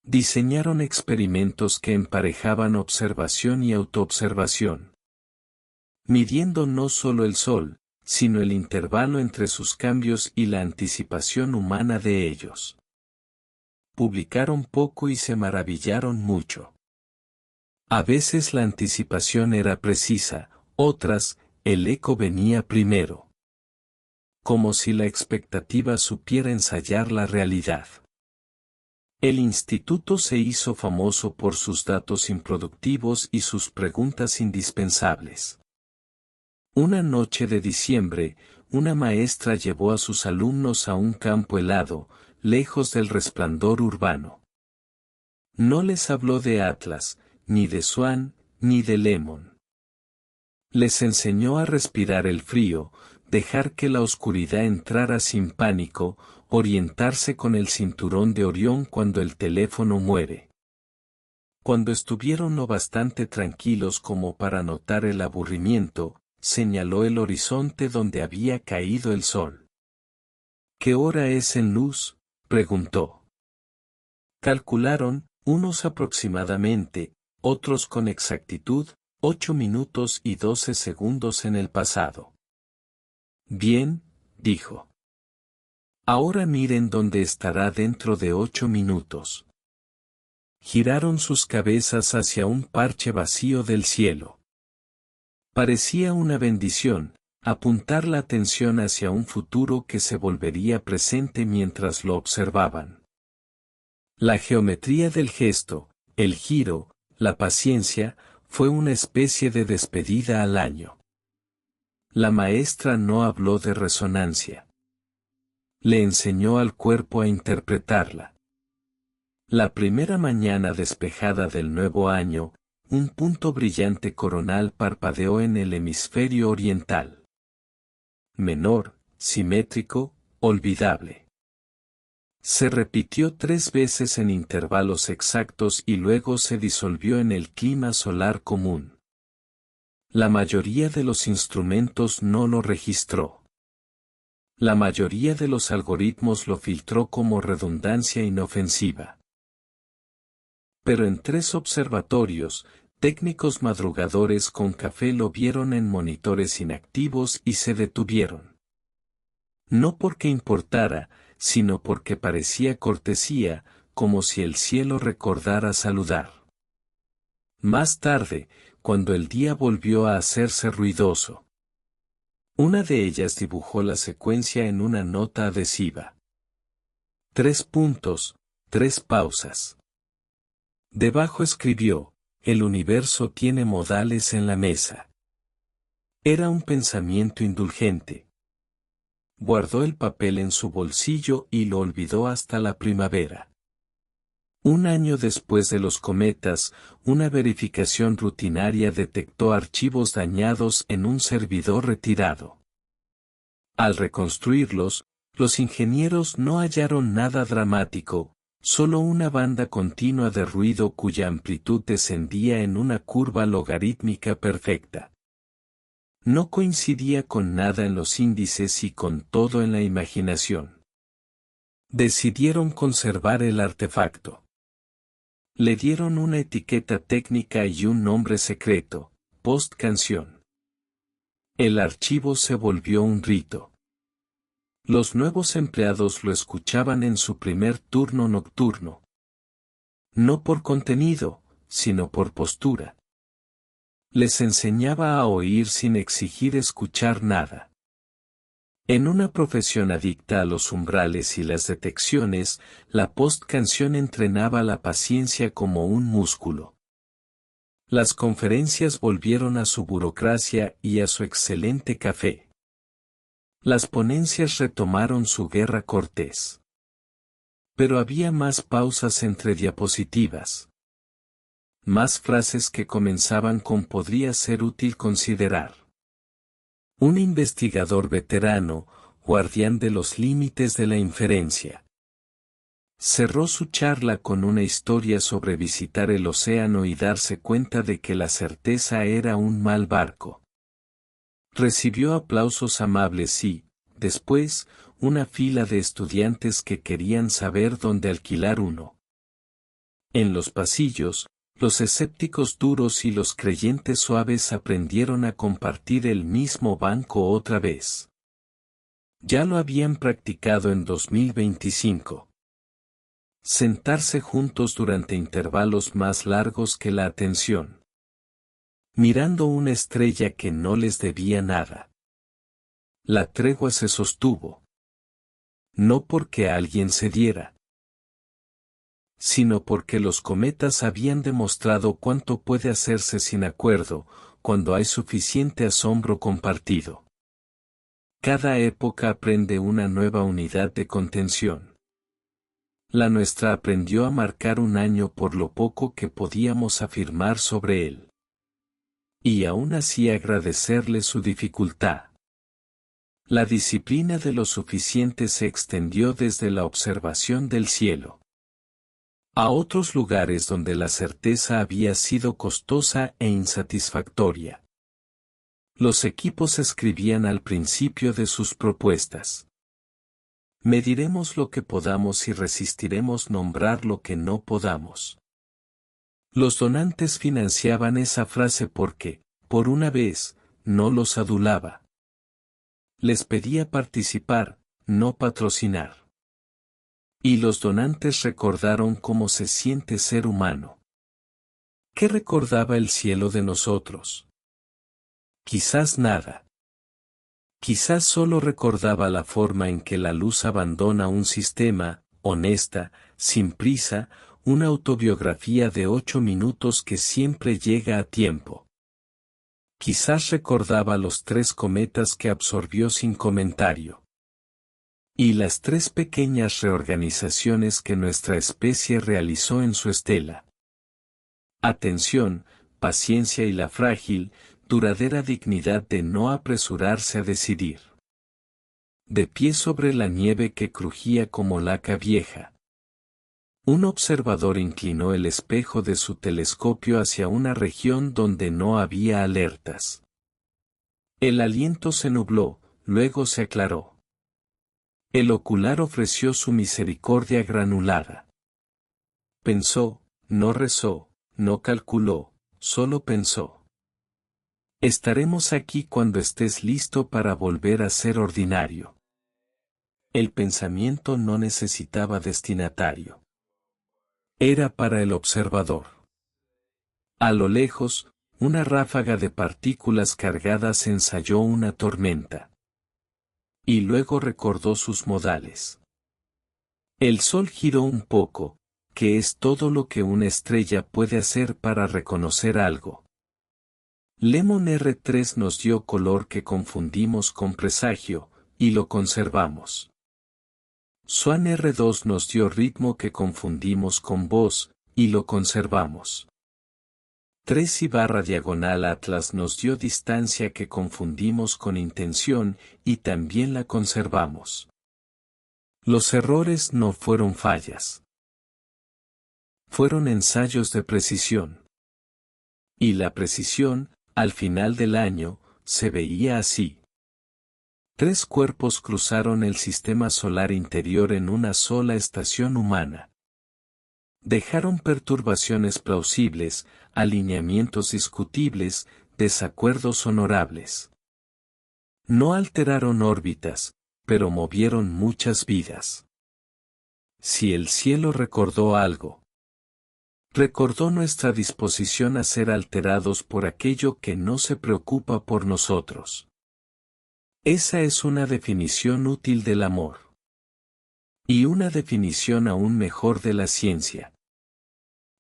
Diseñaron experimentos que emparejaban observación y autoobservación. Midiendo no solo el Sol, sino el intervalo entre sus cambios y la anticipación humana de ellos. Publicaron poco y se maravillaron mucho. A veces la anticipación era precisa, otras, el eco venía primero. Como si la expectativa supiera ensayar la realidad. El instituto se hizo famoso por sus datos improductivos y sus preguntas indispensables. Una noche de diciembre, una maestra llevó a sus alumnos a un campo helado, lejos del resplandor urbano. No les habló de Atlas, ni de Swan, ni de Lemon. Les enseñó a respirar el frío, dejar que la oscuridad entrara sin pánico, orientarse con el cinturón de Orión cuando el teléfono muere. Cuando estuvieron lo bastante tranquilos como para notar el aburrimiento, señaló el horizonte donde había caído el sol. ¿Qué hora es en luz?, preguntó. Calcularon, unos aproximadamente, otros con exactitud, 8 minutos y 12 segundos en el pasado. Bien, dijo. Ahora miren dónde estará dentro de 8 minutos. Giraron sus cabezas hacia un parche vacío del cielo. Parecía una bendición, apuntar la atención hacia un futuro que se volvería presente mientras lo observaban. La geometría del gesto, el giro, la paciencia, fue una especie de despedida al año. La maestra no habló de resonancia. Le enseñó al cuerpo a interpretarla. La primera mañana despejada del nuevo año, un punto brillante coronal parpadeó en el hemisferio oriental. menor, simétrico, olvidable. Se repitió 3 veces en intervalos exactos y luego se disolvió en el clima solar común. La mayoría de los instrumentos no lo registró. La mayoría de los algoritmos lo filtró como redundancia inofensiva. Pero en 3 observatorios, técnicos madrugadores con café lo vieron en monitores inactivos y se detuvieron. No porque importara, sino porque parecía cortesía, como si el cielo recordara saludar. Más tarde, cuando el día volvió a hacerse ruidoso, una de ellas dibujó la secuencia en una nota adhesiva. 3 puntos, 3 pausas. Debajo escribió: el universo tiene modales en la mesa. Era un pensamiento indulgente. Guardó el papel en su bolsillo y lo olvidó hasta la primavera. Un año después de los cometas, una verificación rutinaria detectó archivos dañados en un servidor retirado. Al reconstruirlos, los ingenieros no hallaron nada dramático, solo una banda continua de ruido cuya amplitud descendía en una curva logarítmica perfecta. No coincidía con nada en los índices y con todo en la imaginación. Decidieron conservar el artefacto. Le dieron una etiqueta técnica y un nombre secreto: post-canción. El archivo se volvió un rito. Los nuevos empleados lo escuchaban en su primer turno nocturno. No por contenido, sino por postura. Les enseñaba a oír sin exigir escuchar nada. En una profesión adicta a los umbrales y las detecciones, la post-canción entrenaba la paciencia como un músculo. Las conferencias volvieron a su burocracia y a su excelente café. Las ponencias retomaron su guerra cortés. Pero había más pausas entre diapositivas. Más frases que comenzaban con "podría ser útil considerar". Un investigador veterano, guardián de los límites de la inferencia. Cerró su charla con una historia sobre visitar el océano y darse cuenta de que la certeza era un mal barco. Recibió aplausos amables y, después, una fila de estudiantes que querían saber dónde alquilar uno. En los pasillos, los escépticos duros y los creyentes suaves aprendieron a compartir el mismo banco otra vez. Ya lo habían practicado en 2025. Sentarse juntos durante intervalos más largos que la atención. Mirando una estrella que no les debía nada. La tregua se sostuvo. No porque alguien cediera, sino porque los cometas habían demostrado cuánto puede hacerse sin acuerdo, cuando hay suficiente asombro compartido. Cada época aprende una nueva unidad de contención. La nuestra aprendió a marcar un año por lo poco que podíamos afirmar sobre él. Y aún así agradecerle su dificultad. La disciplina de lo suficiente se extendió desde la observación del cielo a otros lugares donde la certeza había sido costosa e insatisfactoria. Los equipos escribían al principio de sus propuestas: mediremos lo que podamos y resistiremos nombrar lo que no podamos. Los donantes financiaban esa frase porque, por una vez, no los adulaba. Les pedía participar, no patrocinar. Y los donantes recordaron cómo se siente ser humano. ¿Qué recordaba el cielo de nosotros? Quizás nada. Quizás solo recordaba la forma en que la luz abandona un sistema, honesta, sin prisa, una autobiografía de 8 minutos que siempre llega a tiempo. Quizás recordaba los 3 cometas que absorbió sin comentario. Y las 3 pequeñas reorganizaciones que nuestra especie realizó en su estela. Atención, paciencia y la frágil, duradera dignidad de no apresurarse a decidir. de pie sobre la nieve que crujía como laca vieja. Un observador inclinó el espejo de su telescopio hacia una región donde no había alertas. El aliento se nubló, luego se aclaró. El ocular ofreció su misericordia granulada. Pensó, no rezó, no calculó, solo pensó. Estaremos aquí cuando estés listo para volver a ser ordinario. El pensamiento no necesitaba destinatario. Era para el observador. A lo lejos, una ráfaga de partículas cargadas ensayó una tormenta. Y luego recordó sus modales. El sol giró un poco, que es todo lo que una estrella puede hacer para reconocer algo. Lemon R3 nos dio color que confundimos con presagio, y lo conservamos. Swan R2 nos dio ritmo que confundimos con voz, y lo conservamos. 3/diagonal Atlas nos dio distancia que confundimos con intención, y también la conservamos. Los errores no fueron fallas. Fueron ensayos de precisión. Y la precisión, al final del año, se veía así. 3 cuerpos cruzaron el sistema solar interior en una sola estación humana. Dejaron perturbaciones plausibles, alineamientos discutibles, desacuerdos honorables. No alteraron órbitas, pero movieron muchas vidas. Si el cielo recordó algo, recordó nuestra disposición a ser alterados por aquello que no se preocupa por nosotros. Esa es una definición útil del amor. Y una definición aún mejor de la ciencia.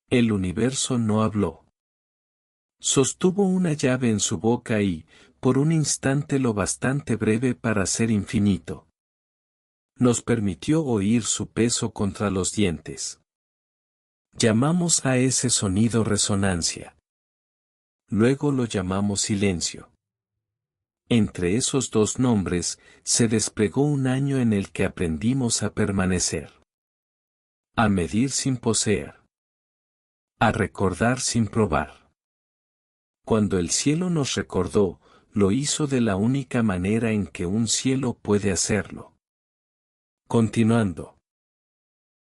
El universo no habló. Sostuvo una llave en su boca y, por un instante lo bastante breve para ser infinito, nos permitió oír su peso contra los dientes. Llamamos a ese sonido resonancia. Luego lo llamamos silencio. Entre esos dos nombres, se desplegó un año en el que aprendimos a permanecer. A medir sin poseer. A recordar sin probar. Cuando el cielo nos recordó, lo hizo de la única manera en que un cielo puede hacerlo. Continuando.